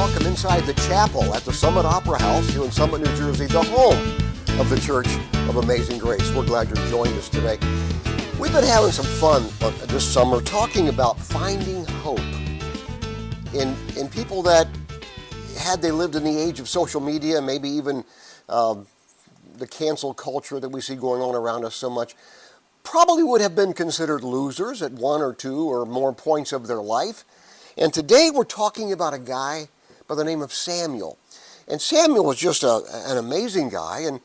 welcome inside the chapel at the Summit Opera House here in Summit, New Jersey, the home of the Church of Amazing Grace. We're glad you're joining us today. We've been having some fun this summer talking about finding hope in people that, had they lived in the age of social media, maybe even the cancel culture that we see going on around us so much, probably would have been considered losers at one or two or more points of their life. And today we're talking about a guy by the name of Samuel. And Samuel was just an amazing guy, and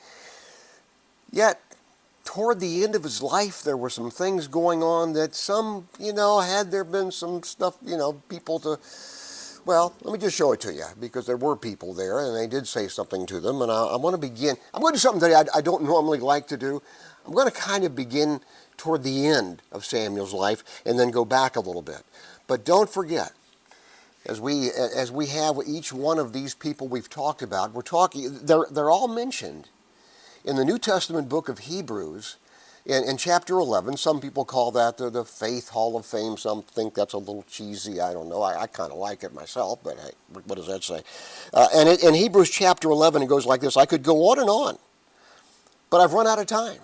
yet toward the end of his life there were some things going on that some, had there been some stuff, people to, well, let me just show it to you, because there were people there and they did say something to them. And I want to begin. I'm going to do something that I don't normally like to do. I'm going to kind of begin toward the end of Samuel's life and then go back a little bit. But don't forget, as we have each one of these people we've talked about, they're all mentioned in the New Testament book of Hebrews in chapter 11. Some people call that the Faith Hall of Fame. Some think that's a little cheesy. I don't know. I kind of like it myself, but hey, what does that say? And in Hebrews chapter 11, it goes like this. I could go on, but I've run out of time.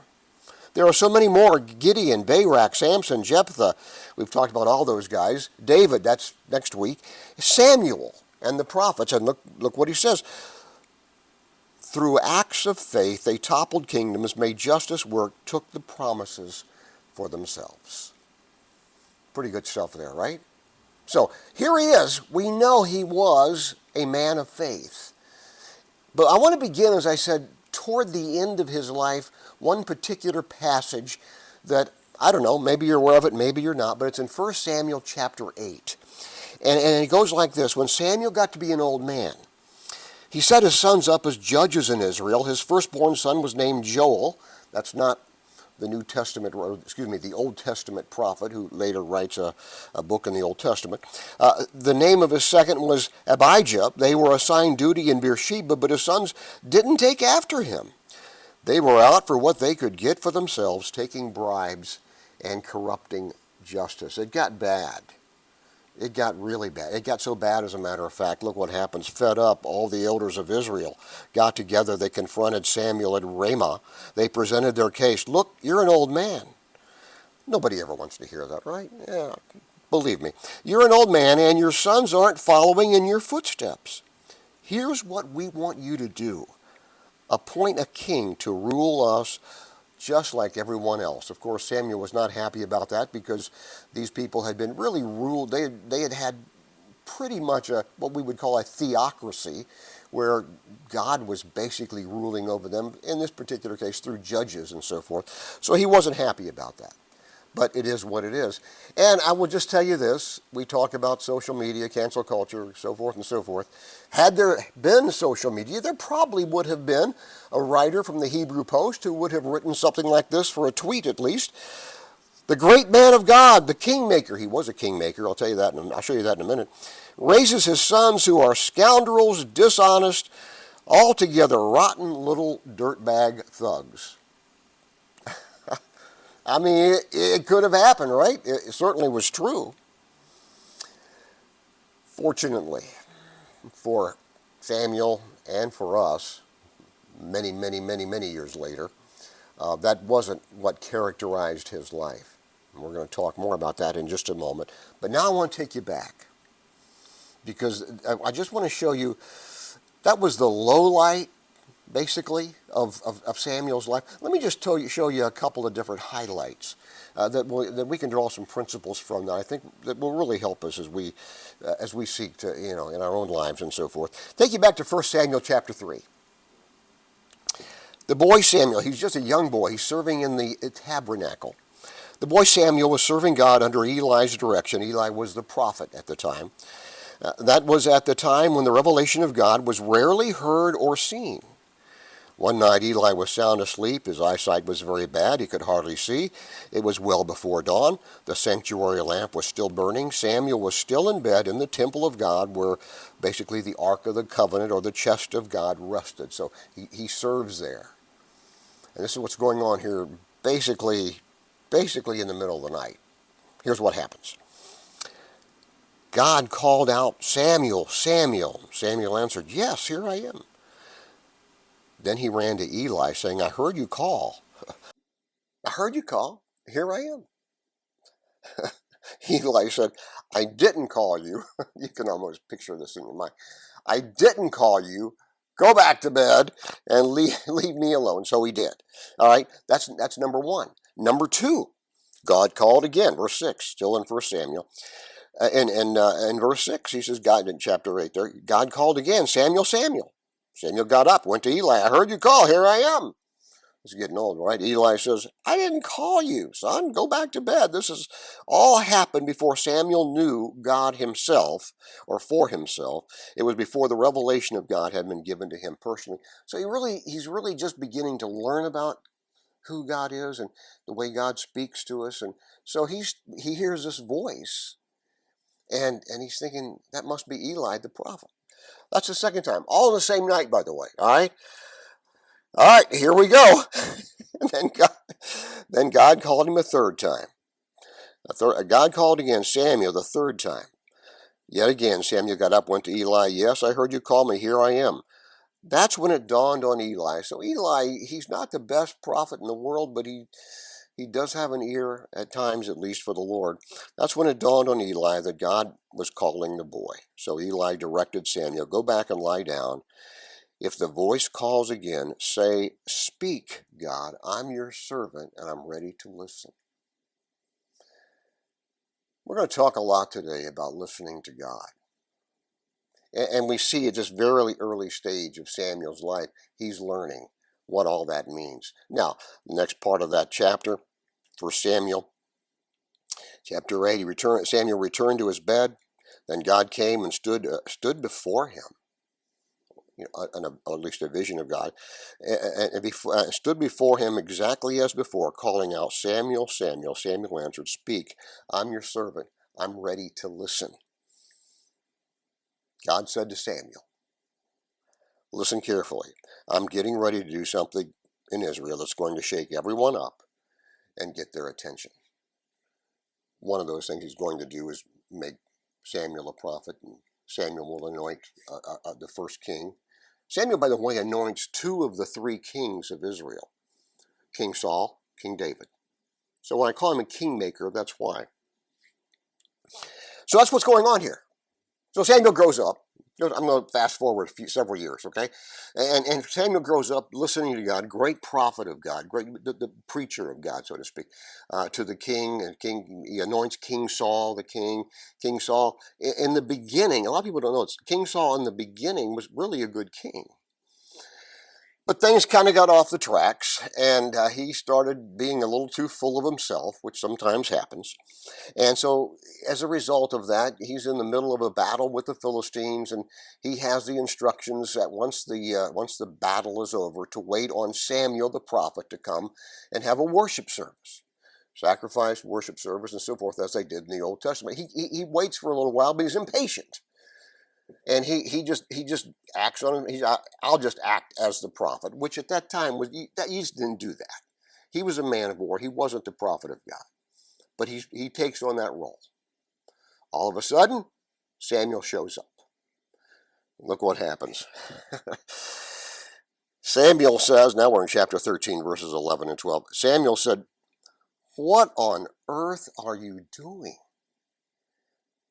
There are so many more: Gideon, Barak, Samson, Jephthah. We've talked about all those guys. David, that's next week. Samuel and the prophets. And look what he says. Through acts of faith, they toppled kingdoms, made justice work, took the promises for themselves. Pretty good stuff there, right? So here he is. We know he was a man of faith. But I want to begin, as I said, toward the end of his life, one particular passage that, I don't know, maybe you're aware of it, maybe you're not, but it's in 1 Samuel chapter 8. And it goes like this. When Samuel got to be an old man, he set his sons up as judges in Israel. His firstborn son was named Joel. That's not the the Old Testament prophet who later writes a book in the Old Testament. The name of his second was Abijah. They were assigned duty in Beersheba, but his sons didn't take after him. They were out for what they could get for themselves, taking bribes and corrupting justice. It got bad. It got really bad. It got so bad, as a matter of fact, look what happens. Fed up, all the elders of Israel got together. They confronted Samuel at Ramah. They presented their case. Look, you're an old man. Nobody ever wants to hear that, right? Yeah, believe me. You're an old man, and your sons aren't following in your footsteps. Here's what we want you to do. Appoint a king to rule us just like everyone else. Of course, Samuel was not happy about that, because these people had been really ruled. They had pretty much what we would call a theocracy, where God was basically ruling over them, in this particular case through judges and so forth. So he wasn't happy about that. But it is what it is. And I will just tell you this. We talk about social media, cancel culture, so forth and so forth. Had there been social media, there probably would have been a writer from the Hebrew Post who would have written something like this, for a tweet at least. The great man of God, the kingmaker, he was a kingmaker, I'll tell you that, and I'll show you that in a minute, raises his sons who are scoundrels, dishonest, altogether rotten little dirtbag thugs. I mean, it could have happened, right? It certainly was true. Fortunately for Samuel and for us, many years later, that wasn't what characterized his life. And we're going to talk more about that in just a moment. But now I want to take you back, because I just want to show you that was the low light, basically, of Samuel's life. Let me just show you a couple of different highlights that we can draw some principles from, that I think that will really help us as we seek to, in our own lives and so forth. Take you back to 1 Samuel chapter 3. The boy Samuel, he's just a young boy. He's serving in the tabernacle. The boy Samuel was serving God under Eli's direction. Eli was the prophet at the time. That was at the time when the revelation of God was rarely heard or seen. One night Eli was sound asleep. His eyesight was very bad. He could hardly see. It was well before dawn. The sanctuary lamp was still burning. Samuel was still in bed in the temple of God, where basically the Ark of the Covenant, or the chest of God, rested. So he serves there. And this is what's going on here, basically in the middle of the night. Here's what happens. God called out, Samuel, Samuel. Samuel answered, yes, here I am. Then he ran to Eli, saying, I heard you call. I heard you call. Here I am. Eli said, I didn't call you. You can almost picture this in your mind. I didn't call you. Go back to bed and leave me alone. So he did. All right, that's number one. Number two, God called again. Verse 6, still in 1 Samuel. In verse 6, he says, God, in chapter 8 there, God called again, Samuel, Samuel. Samuel got up, went to Eli. I heard you call. Here I am. It's getting old, right? Eli says, I didn't call you, son. Go back to bed. This has all happened before Samuel knew God himself or for himself. It was before the revelation of God had been given to him personally. So he's really just beginning to learn about who God is and the way God speaks to us. And so he hears this voice and he's thinking, that must be Eli the prophet. That's the second time. All in the same night, by the way. All right? All right, here we go. And then God called him a third time. God called again Samuel the third time. Yet again, Samuel got up, went to Eli. Yes, I heard you call me. Here I am. That's when it dawned on Eli. So Eli, he's not the best prophet in the world, but he does have an ear, at times at least, for the Lord. That's when it dawned on Eli that God was calling the boy. So Eli directed Samuel, go back and lie down. If the voice calls again, say, speak, God, I'm your servant and I'm ready to listen. We're going to talk a lot today about listening to God. And we see at this very early stage of Samuel's life, he's learning what all that means. Now, the next part of that chapter, 1 Samuel, chapter 8, Samuel returned to his bed. Then God came and stood before him. At least a vision of God, and stood before him exactly as before, calling out, Samuel, Samuel. Samuel answered, speak, I'm your servant. I'm ready to listen. God said to Samuel, listen carefully. I'm getting ready to do something in Israel that's going to shake everyone up and get their attention. One of those things he's going to do is make Samuel a prophet, and Samuel will anoint the first king. Samuel, by the way, anoints two of the three kings of Israel, King Saul, King David. So when I call him a kingmaker, that's why. So that's what's going on here. So Samuel grows up. I'm going to fast forward several years, okay? And Samuel grows up listening to God, great prophet of God, the preacher of God, so to speak, to the king. And he anoints King Saul, the king. King Saul, in the beginning, a lot of people don't know, King Saul in the beginning was really a good king. But things kind of got off the tracks, and he started being a little too full of himself, which sometimes happens. And so, as a result of that, he's in the middle of a battle with the Philistines, and he has the instructions that once the battle is over, to wait on Samuel the prophet to come and have a worship service, sacrifice, worship service, and so forth, as they did in the Old Testament. He waits for a little while, but he's impatient. And he just acts on him. I'll just act as the prophet, which at that time he didn't do that. He was a man of war. He wasn't the prophet of God, but he takes on that role. All of a sudden, Samuel shows up. Look what happens. Samuel says, now we're in chapter 13, verses 11 and 12. Samuel said, "What on earth are you doing?"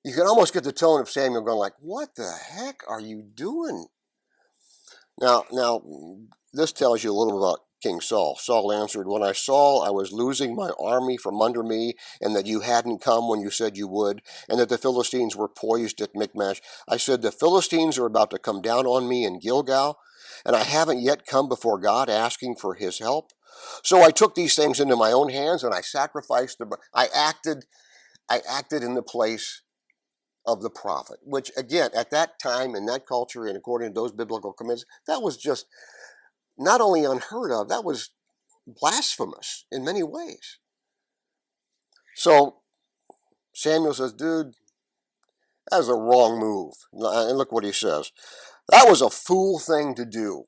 You can almost get the tone of Samuel going like, what the heck are you doing? Now, this tells you a little about King Saul. Saul answered, when I saw I was losing my army from under me, and that you hadn't come when you said you would, and that the Philistines were poised at Michmash, I said, the Philistines are about to come down on me in Gilgal, and I haven't yet come before God asking for his help. So I took these things into my own hands, and I sacrificed them. I acted in the place of the prophet, which again, at that time, in that culture, and according to those biblical commands, that was just not only unheard of, that was blasphemous in many ways. So Samuel says, dude, that was a wrong move. And look what he says. That was a fool thing to do.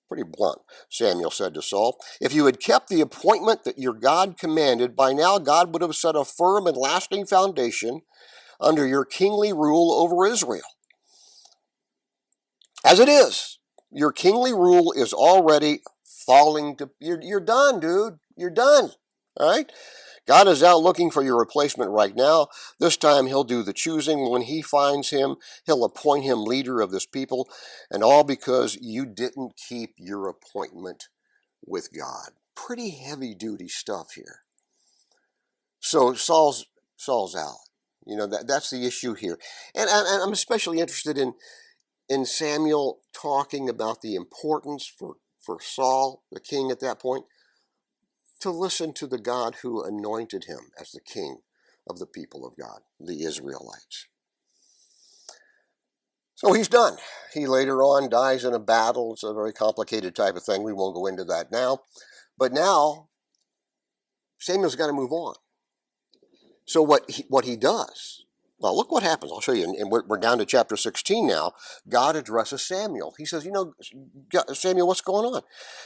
Pretty blunt, Samuel said to Saul. If you had kept the appointment that your God commanded, by now God would have set a firm and lasting foundation under your kingly rule over Israel. As it is, your kingly rule is already falling to, you're done, dude. You're done. All right? God is out looking for your replacement right now. This time he'll do the choosing. When he finds him, he'll appoint him leader of this people, and all because you didn't keep your appointment with God. Pretty heavy duty stuff here. So Saul's out. You know, that's the issue here. And I'm especially interested in Samuel talking about the importance for Saul, the king at that point, to listen to the God who anointed him as the king of the people of God, the Israelites. So he's done. He later on dies in a battle. It's a very complicated type of thing. We won't go into that now. But now, Samuel's got to move on. So what he does, well, look what happens. I'll show you. And we're down to chapter 16 now. God addresses Samuel. He says, Samuel, what's going on?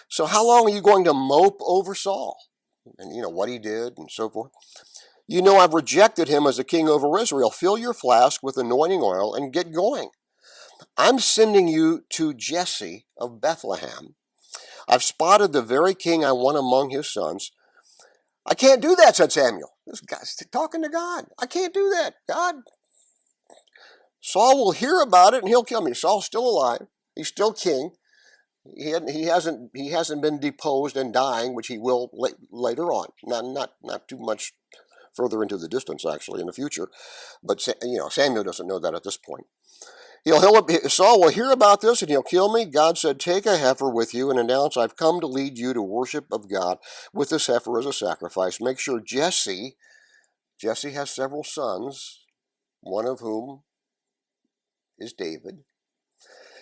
So how long are you going to mope over Saul? And what he did and so forth. I've rejected him as a king over Israel. Fill your flask with anointing oil and get going. I'm sending you to Jesse of Bethlehem. I've spotted the very king I want among his sons. I can't do that, said Samuel. This guy's talking to God. I can't do that, God. Saul will hear about it and he'll kill me. Saul's still alive. He's still king. He hasn't been deposed and dying, which he will later on. Not too much further into the distance, actually, in the future. But Samuel doesn't know that at this point. Saul will hear about this and he'll kill me. God said, take a heifer with you and announce, I've come to lead you to worship of God with this heifer as a sacrifice. Make sure Jesse has several sons, one of whom is David.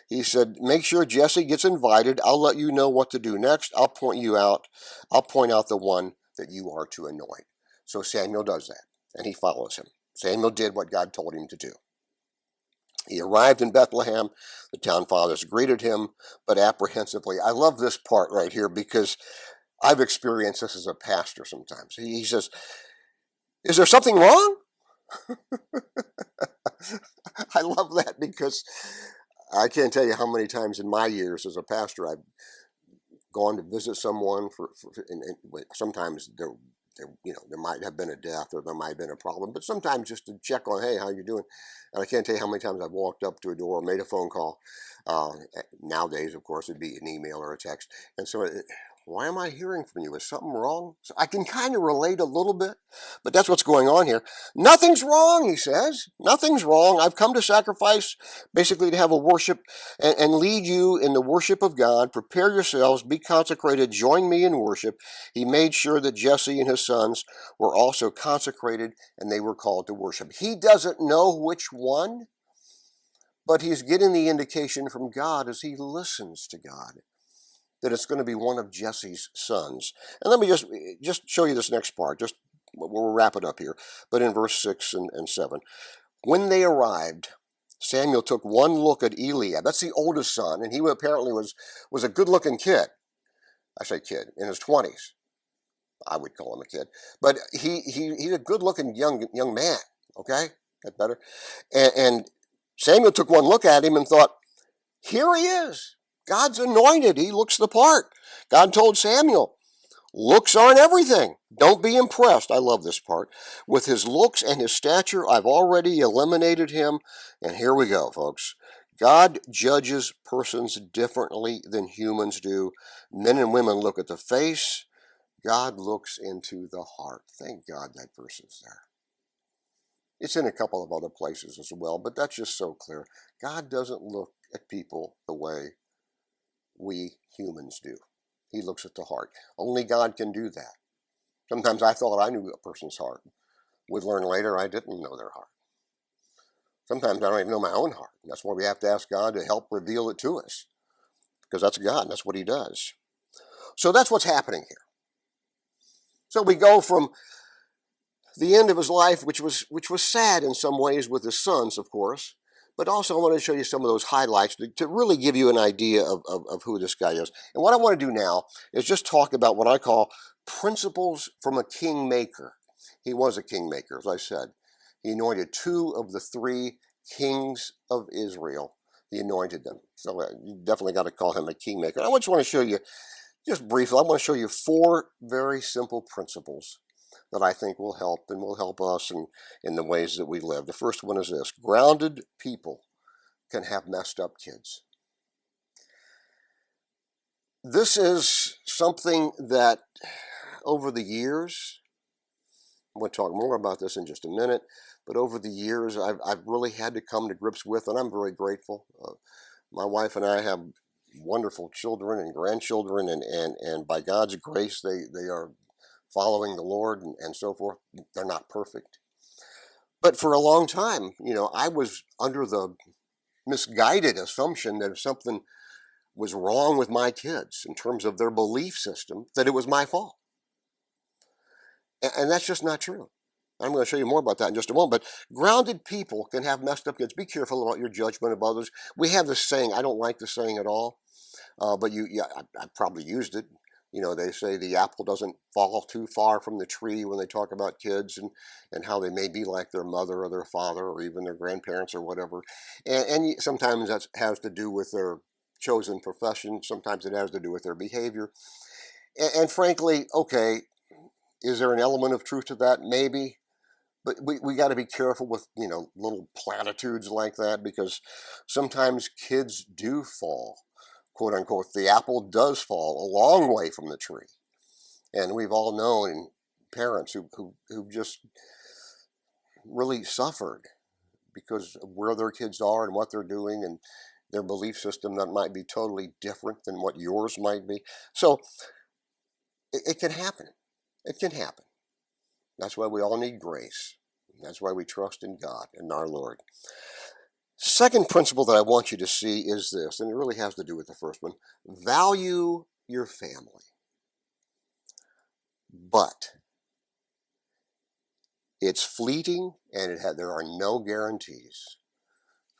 He said, make sure Jesse gets invited. I'll let you know what to do next. I'll point out the one that you are to anoint. So Samuel does that, and he follows him. Samuel did what God told him to do. He arrived in Bethlehem. The town fathers greeted him, but apprehensively. I love this part right here because I've experienced this as a pastor sometimes. He says, is there something wrong? I love that because I can't tell you how many times in my years as a pastor I've gone to visit someone and sometimes there might have been a death or there might have been a problem, but sometimes just to check on, hey, how you doing? And I can't tell you how many times I've walked up to a door or made a phone call. Nowadays, of course, it'd be an email or a text. And so why am I hearing from you? Is something wrong? So I can kind of relate a little bit, but that's what's going on here. Nothing's wrong, he says. Nothing's wrong. I've come to sacrifice, basically to have a worship and lead you in the worship of God. Prepare yourselves, be consecrated, join me in worship. He made sure that Jesse and his sons were also consecrated and they were called to worship. He doesn't know which one, but he's getting the indication from God as he listens to God that it's going to be one of Jesse's sons. And let me just show you this next part. We'll wrap it up here. But in verse 6 and 7. When they arrived, Samuel took one look at Eliab. That's the oldest son, and he apparently was a good-looking kid. I say kid, in his 20s. I would call him a kid. But he's a good-looking young man, okay? That better? And Samuel took one look at him and thought, here he is. God's anointed. He looks the part. God told Samuel, looks aren't everything. Don't be impressed. I love this part. With his looks and his stature, I've already eliminated him. And here we go, folks. God judges persons differently than humans do. Men and women look at the face. God looks into the heart. Thank God that verse is there. It's in a couple of other places as well, but that's just so clear. God doesn't look at people the way we humans do. He looks at the heart. Only God can do that. Sometimes I thought I knew a person's heart. Would learn later I didn't know their heart. Sometimes I don't even know my own heart. That's why we have to ask God to help reveal it to us. Because that's God, and that's what he does. So that's what's happening here. So we go from the end of his life, which was sad in some ways with his sons, of course, but also I want to show you some of those highlights to really give you an idea of who this guy is. And what I want to do now is just talk about what I call principles from a kingmaker. He was a kingmaker, as I said. He anointed 2 of the 3 kings of Israel. He anointed them. So you definitely got to call him a kingmaker. I just want to show you, just briefly, I want to show you 4 very simple principles that I think will help and will help us in the ways that we live. The first one is this: grounded people can have messed up kids. This is something that over the years, I'm going to talk more about this in just a minute, but over the years I've really had to come to grips with, and I'm very grateful. My wife and I have wonderful children and grandchildren, and by God's grace, they are following the Lord and so forth. They're not perfect. But for a long time, I was under the misguided assumption that if something was wrong with my kids in terms of their belief system, that it was my fault. And that's just not true. I'm going to show you more about that in just a moment. But grounded people can have messed up kids. Be careful about your judgment of others. We have this saying, I don't like the saying at all, but I probably used it. They say the apple doesn't fall too far from the tree when they talk about kids and how they may be like their mother or their father or even their grandparents or whatever. And sometimes that has to do with their chosen profession. Sometimes it has to do with their behavior. And frankly, okay, is there an element of truth to that? Maybe. But we got to be careful with, little platitudes like that, because sometimes kids do fall, quote unquote. The apple does fall a long way from the tree. And we've all known parents who just really suffered because of where their kids are and what they're doing and their belief system that might be totally different than what yours might be. So it can happen. It can happen. That's why we all need grace. That's why we trust in God and our Lord. Second principle that I want you to see is this, and it really has to do with the first one. Value your family. But it's fleeting, and there are no guarantees.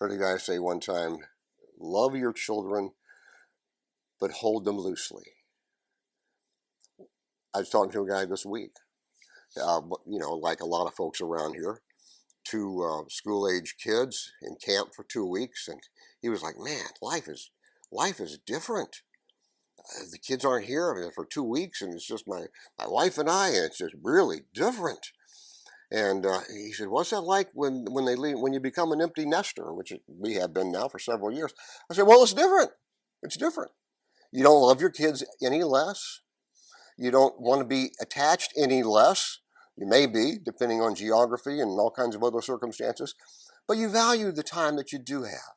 I heard a guy say one time, love your children, but hold them loosely. I was talking to a guy this week, like a lot of folks around here, 2 school-age kids in camp for 2 weeks, and he was like, man, life is different. The kids aren't here for 2 weeks, and it's just my wife and I, and it's just really different. And he said, what's that like when they leave, when you become an empty nester, which we have been now for several years? I said, well, it's different. It's different. You don't love your kids any less. You don't want to be attached any less. You may be, depending on geography and all kinds of other circumstances, but you value the time that you do have.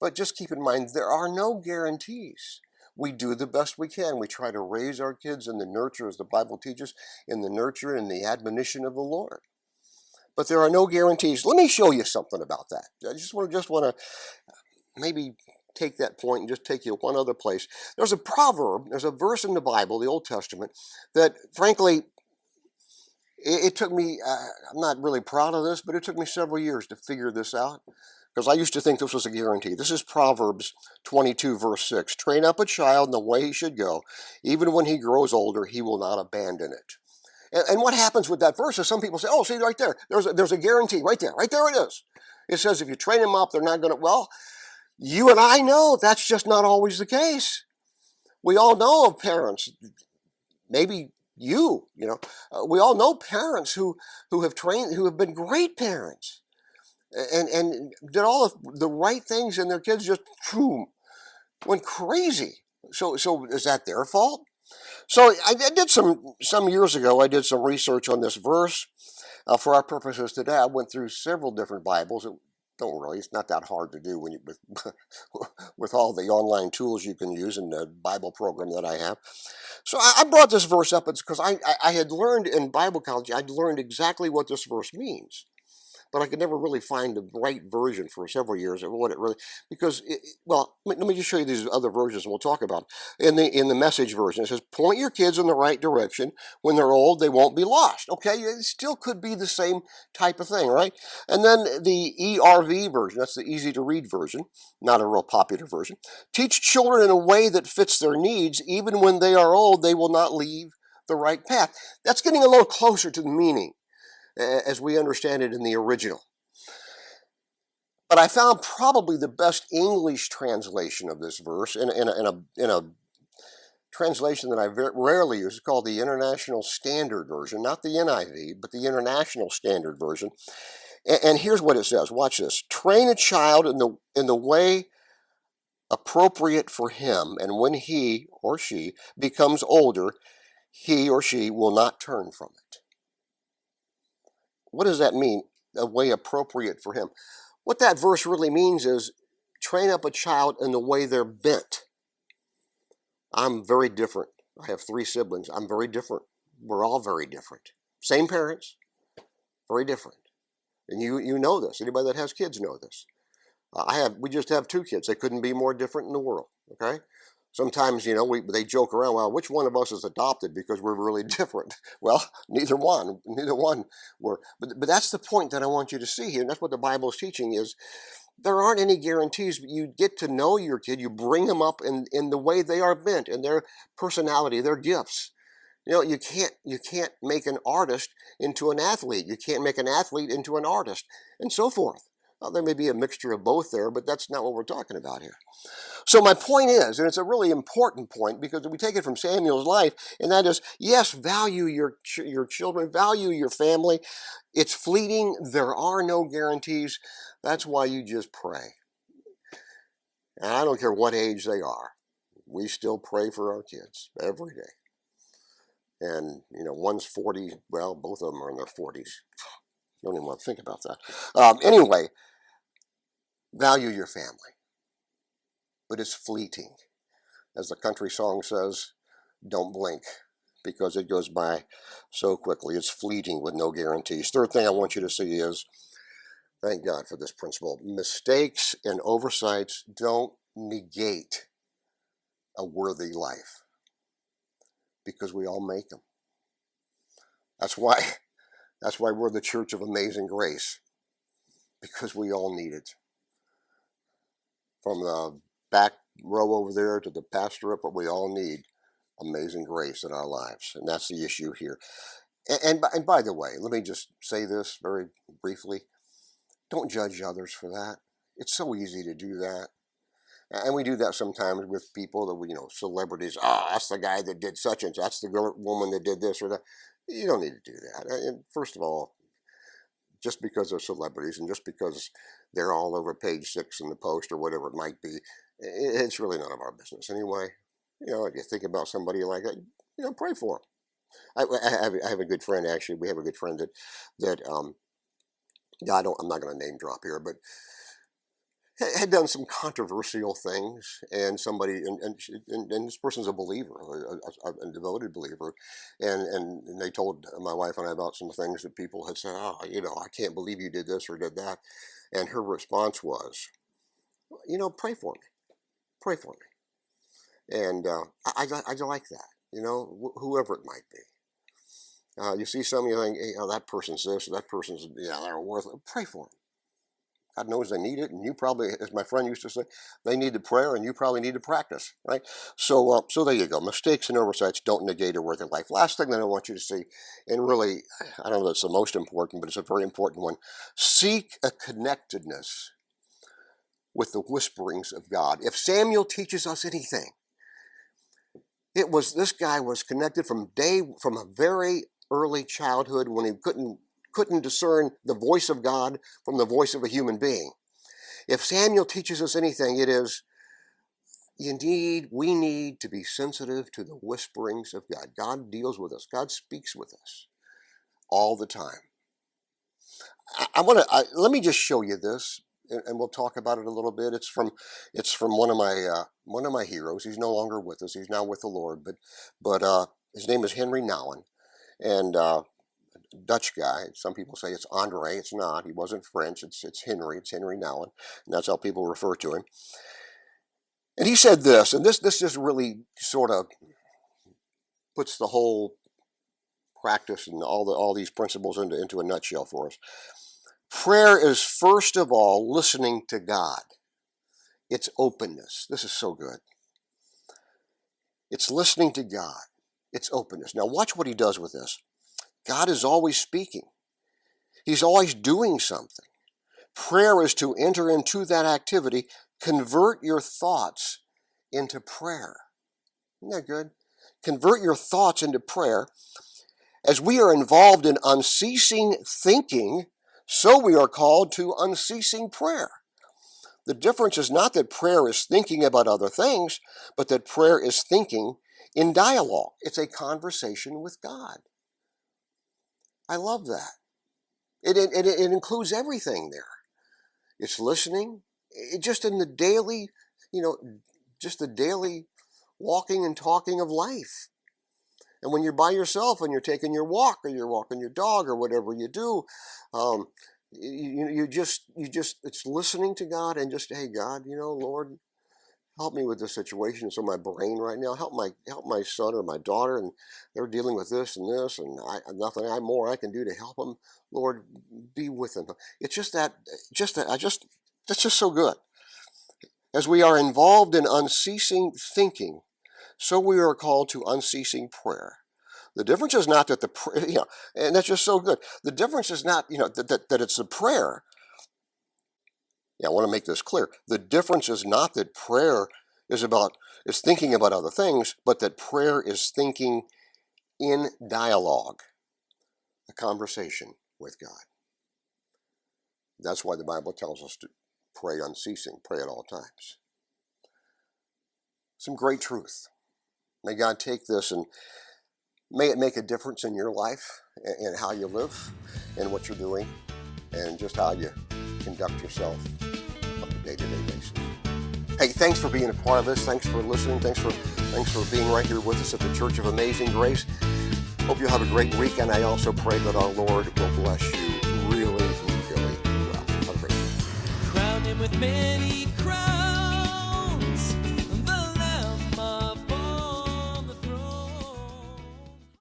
But just keep in mind, there are no guarantees. We do the best we can. We try to raise our kids in the nurture, as the Bible teaches, in the nurture and the admonition of the Lord. But there are no guarantees. Let me show you something about that. I just want to maybe take that point and just take you one other place. There's a proverb, there's a verse in the Bible, the Old Testament, that frankly, it took me, I'm not really proud of this, but it took me several years to figure this out, because I used to think this was a guarantee. This is Proverbs 22, verse 6. Train up a child in the way he should go. Even when he grows older, he will not abandon it. And what happens with that verse is some people say, oh, see right there, there's a guarantee right there it is. It says if you train them up, they're not going to, well, you and I know that's just not always the case. We all know of parents, maybe we all know parents who have been great parents and did all of the right things, and their kids just went crazy. So is that their fault? So I did some years ago, I did some research on this verse for our purposes today. I went through several different Bibles. It's not that hard to do when with all the online tools you can use in the Bible program that I have. So I brought this verse up because I had learned in Bible college, I'd learned exactly what this verse means. But I could never really find the right version for several years of what it really, because, let me just show you these other versions we'll talk about. In the Message version, it says, point your kids in the right direction. When they're old, they won't be lost. Okay, it still could be the same type of thing, right? And then the ERV version, that's the easy to read version, not a real popular version. Teach children in a way that fits their needs. Even when they are old, they will not leave the right path. That's getting a little closer to the meaning. as we understand it in the original. But I found probably the best English translation of this verse in a translation that I rarely use. It's called the International Standard Version, not the NIV, but the International Standard Version. And here's what it says. Watch this. Train a child in the way appropriate for him, and when he or she becomes older, he or she will not turn from it. What does that mean? A way appropriate for him. What that verse really means is train up a child in the way they're bent. I'm very different. I have 3 siblings. I'm very different. We're all very different. Same parents, very different. And you know this. Anybody that has kids know this. We just have 2 kids. They couldn't be more different in the world. Okay. Sometimes, they joke around, well, which one of us is adopted because we're really different? Well, neither one were. But that's the point that I want you to see here. And that's what the Bible is teaching is there aren't any guarantees, but you get to know your kid. You bring them up in the way they are bent, in their personality, their gifts. You can't make an artist into an athlete. You can't make an athlete into an artist, and so forth. Well, there may be a mixture of both there, but that's not what we're talking about here. So my point is, and it's a really important point because we take it from Samuel's life, and that is, yes, value your children, value your family. It's fleeting. There are no guarantees. That's why you just pray. And I don't care what age they are. We still pray for our kids every day. And, one's 40. Well, both of them are in their 40s. Don't even want to think about that. Anyway, value your family. But it's fleeting. As the country song says, don't blink because it goes by so quickly. It's fleeting with no guarantees. Third thing I want you to see is, thank God for this principle, mistakes and oversights don't negate a worthy life because we all make them. That's why we're the Church of Amazing Grace, because we all need it. From the back row over there to the pastor up, but we all need amazing grace in our lives, and that's the issue here. And by the way, let me just say this very briefly. Don't judge others for that. It's so easy to do that. And we do that sometimes with people that celebrities. That's the guy that did such and such. That's the woman that did this or that. You don't need to do that. And first of all, just because they're celebrities and just because they're all over page 6 in the Post or whatever it might be, it's really none of our business anyway. If you think about somebody like that, pray for them. I have a good friend, actually. We have a good friend that I'm not going to name drop here, but had done some controversial things, and somebody, and this person's a believer, a devoted believer, and they told my wife and I about some things that people had said, I can't believe you did this or did that, and her response was, pray for me, and I like that, whoever it might be. You see something, you think, hey, that person's this, or that person's, they're worth it. Pray for them. God knows they need it, and you probably, as my friend used to say, they need the prayer, and you probably need to practice, right? So there you go. Mistakes and oversights don't negate a worthy life. Last thing that I want you to see, and really, I don't know if it's the most important, but it's a very important one. Seek a connectedness with the whisperings of God. If Samuel teaches us anything, this guy was connected from a very early childhood when he couldn't discern the voice of God from the voice of a human being. If Samuel teaches us anything, it is we need to be sensitive to the whisperings of God. God deals with us. God speaks with us all the time. Let me just show you this, and we'll talk about it a little bit. It's from one of my heroes. He's no longer with us. He's now with the Lord, but his name is Henry Nouwen, and Dutch guy. Some people say it's Andre. It's not. He wasn't French. It's Henry. It's Henry Nouwen, and that's how people refer to him. And he said this, and this just really sort of puts the whole practice and all these principles into a nutshell for us. Prayer is first of all listening to God. It's openness. This is so good. It's listening to God. It's openness. Now watch what he does with this. God is always speaking. He's always doing something. Prayer is to enter into that activity. Convert your thoughts into prayer. Isn't that good? Convert your thoughts into prayer. As we are involved in unceasing thinking, so we are called to unceasing prayer. The difference is not that prayer is thinking about other things, but that prayer is thinking in dialogue. It's a conversation with God. I love that. It includes everything there. It's listening, just in the daily, just the daily walking and talking of life. And when you're by yourself and you're taking your walk or you're walking your dog or whatever you do, it's listening to God and just, hey, God, Lord, help me with this situation. It's on my brain right now. Help my son or my daughter, and they're dealing with this, and nothing more I can do to help them. Lord, be with them. It's that's just so good. As we are involved in unceasing thinking, so we are called to unceasing prayer. The difference is not that and that's just so good. The difference is not, that it's the prayer. Yeah, I want to make this clear. The difference is not that prayer is thinking about other things, but that prayer is thinking in dialogue, a conversation with God. That's why the Bible tells us to pray unceasing, pray at all times. Some great truth. May God take this and may it make a difference in your life and how you live and what you're doing and just how you conduct yourself on a day-to-day basis. Hey, thanks for being a part of this. Thanks for listening. Thanks for being right here with us at the Church of Amazing Grace. Hope you have a great week, and I also pray that our Lord will bless you really, really well. Have a great week. Crown him with many crowns.